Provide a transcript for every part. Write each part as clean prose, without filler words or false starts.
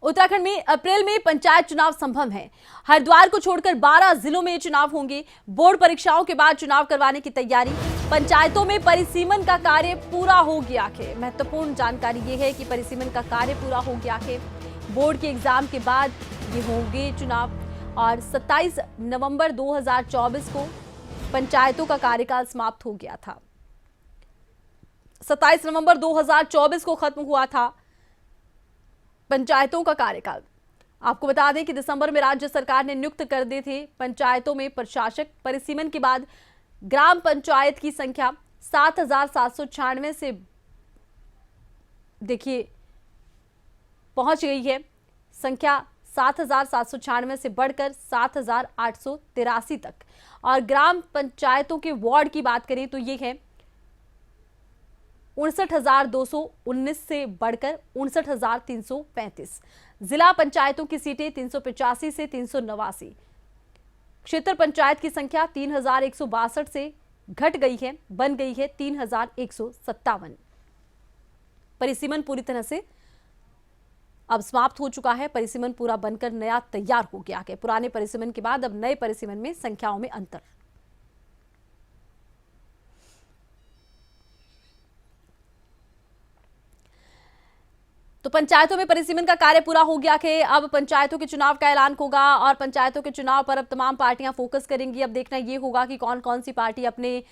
उत्तराखंड में अप्रैल में पंचायत चुनाव संभव है। हरिद्वार को छोड़कर 12 जिलों में चुनाव होंगे। बोर्ड परीक्षाओं के बाद चुनाव करवाने की तैयारी। पंचायतों में परिसीमन का कार्य पूरा हो गया है। महत्वपूर्ण जानकारी ये है कि परिसीमन का कार्य पूरा हो गया है। बोर्ड के एग्जाम के बाद ये होंगे चुनाव और 27 नवंबर 2024 को पंचायतों का कार्यकाल समाप्त हो गया था। 27 नवंबर 2024 को खत्म हुआ था पंचायतों का कार्यकाल। आपको बता दें कि दिसंबर में राज्य सरकार ने नियुक्त कर दिए थे पंचायतों में प्रशासक। परिसीमन के बाद ग्राम पंचायत की संख्या 7,796 से देखिए पहुंच गई है। संख्या 7,796 से बढ़कर 7,883 तक। और ग्राम पंचायतों के वार्ड की बात करें तो ये है 59,219 से बढ़कर 59,335। जिला पंचायतों की सीटें 385 से 389। क्षेत्र पंचायत की संख्या 3,162 से घट गई है, बन गई है 3,157। परिसीमन पूरी तरह से अब समाप्त हो चुका है। परिसीमन पूरा बनकर नया तैयार हो गया है। पुराने परिसीमन के बाद अब नए परिसीमन में संख्याओं में अंतर। तो पंचायतों में परिसीमन का कार्य पूरा हो गया है। अब पंचायतों के चुनाव का ऐलान होगा और पंचायतों के चुनाव पर अब तमाम पार्टियां फोकस करेंगी। अब देखना ये होगा कि कौन कौन सी पार्टी अपने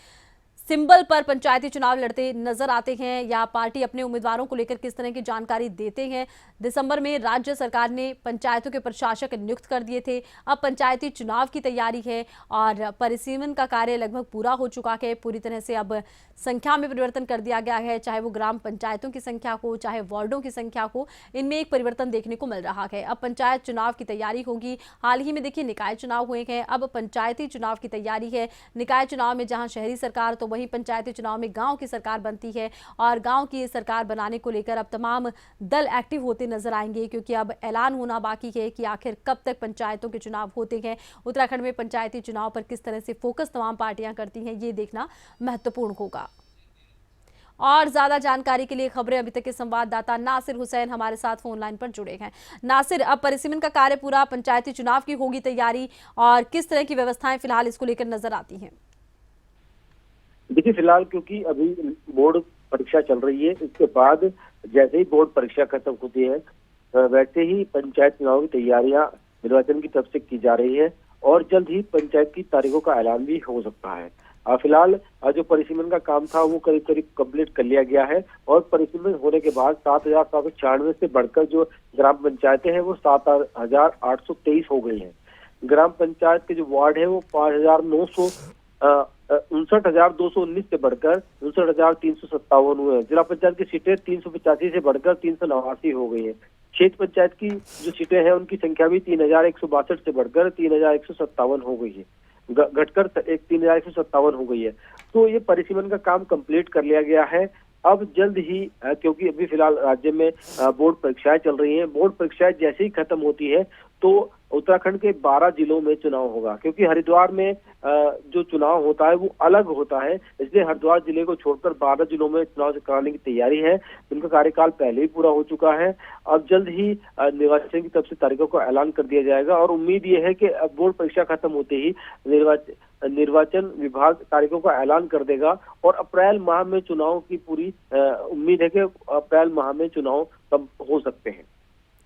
सिंबल पर पंचायती चुनाव लड़ते नजर आते हैं या पार्टी अपने उम्मीदवारों को लेकर किस तरह की जानकारी देते हैं। दिसंबर में राज्य सरकार ने पंचायतों के प्रशासक नियुक्त कर दिए थे। अब पंचायती चुनाव की तैयारी है और परिसीमन का कार्य लगभग पूरा हो चुका है। पूरी तरह से अब संख्या में परिवर्तन कर दिया गया है, चाहे वो ग्राम पंचायतों की संख्या हो चाहे वार्डों की संख्या हो, इनमें एक परिवर्तन देखने को मिल रहा है। अब पंचायत चुनाव की तैयारी होगी। हाल ही में देखिए निकाय चुनाव हुए हैं, अब पंचायती चुनाव की तैयारी है। निकाय चुनाव में जहां शहरी सरकार तो वहीं पंचायती चुनाव में गांव की सरकार बनती है और गांव की सरकार बनाने को लेकर अब तमाम दल एक्टिव होते नजर आएंगे, क्योंकि अब ऐलान होना बाकी है कि आखिर कब तक पंचायतों के चुनाव होते हैं। उत्तराखंड में पंचायती चुनाव पर किस तरह से फोकस तमाम पार्टियां करती हैं, ये देखना महत्वपूर्ण होगा। और ज्यादा जानकारी के लिए खबरें अभी तक के संवाददाता नासिर हुसैन हमारे साथ फोन लाइन पर जुड़े हैं। नासिर, अब परिसीमन का कार्य पूरा, पंचायती चुनाव की होगी तैयारी और किस तरह की व्यवस्थाएं फिलहाल इसको लेकर नजर आती हैं? देखिए, फिलहाल क्योंकि अभी बोर्ड परीक्षा चल रही है, इसके बाद जैसे ही बोर्ड परीक्षा खत्म होती है वैसे ही पंचायत चुनाव की तैयारियां निर्वाचन की तरफ से की जा रही है और जल्द ही पंचायत की तारीखों का ऐलान भी हो सकता है। फिलहाल जो परिसीमन का काम था वो करीब करीब कंप्लीट कर लिया गया है और परिसीमन होने के बाद 7,796 से बढ़कर जो ग्राम पंचायतें हैं वो 7,823 हो गई हैं। ग्राम पंचायत के जो वार्ड है वो 59,219 से बढ़कर 59,357 हुए हैं। जिला पंचायत की सीटें 385 से बढ़कर 389 हो गई है। क्षेत्र पंचायत की जो सीटें हैं उनकी संख्या भी 3,162 से बढ़कर 3,157 हो गई है, घटकर 3,157 हो गई है। तो ये परिसीमन का काम कंप्लीट कर लिया गया है। अब जल्द ही क्योंकि अभी फिलहाल राज्य में बोर्ड परीक्षाएं चल रही हैं, बोर्ड परीक्षाएं जैसे ही खत्म होती है तो उत्तराखंड के 12 जिलों में चुनाव होगा, क्योंकि हरिद्वार में जो चुनाव होता है वो अलग होता है, इसलिए हरिद्वार जिले को छोड़कर 12 जिलों में चुनाव कराने की तैयारी है। उनका कार्यकाल पहले ही पूरा हो चुका है। अब जल्द ही निर्वाचन की तरफ से तारीखों का ऐलान कर दिया जाएगा और उम्मीद ये है कि बोर्ड परीक्षा खत्म होते ही निर्वाचन विभाग तारीखों का ऐलान कर देगा और अप्रैल माह में चुनाव की पूरी उम्मीद है कि अप्रैल माह में चुनाव तब हो सकते हैं।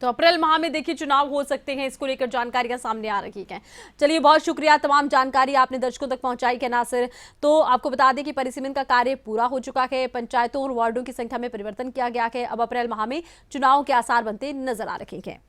तो अप्रैल माह में देखिए चुनाव हो सकते हैं, इसको लेकर जानकारियां सामने आ रही हैं। चलिए, बहुत शुक्रिया, तमाम जानकारी आपने दर्शकों तक पहुंचाई है नासिर। तो आपको बता दें कि परिसीमन का कार्य पूरा हो चुका है। पंचायतों और वार्डों की संख्या में परिवर्तन किया गया है। अब अप्रैल माह में चुनाव के आसार बनते नजर आ रहे हैं।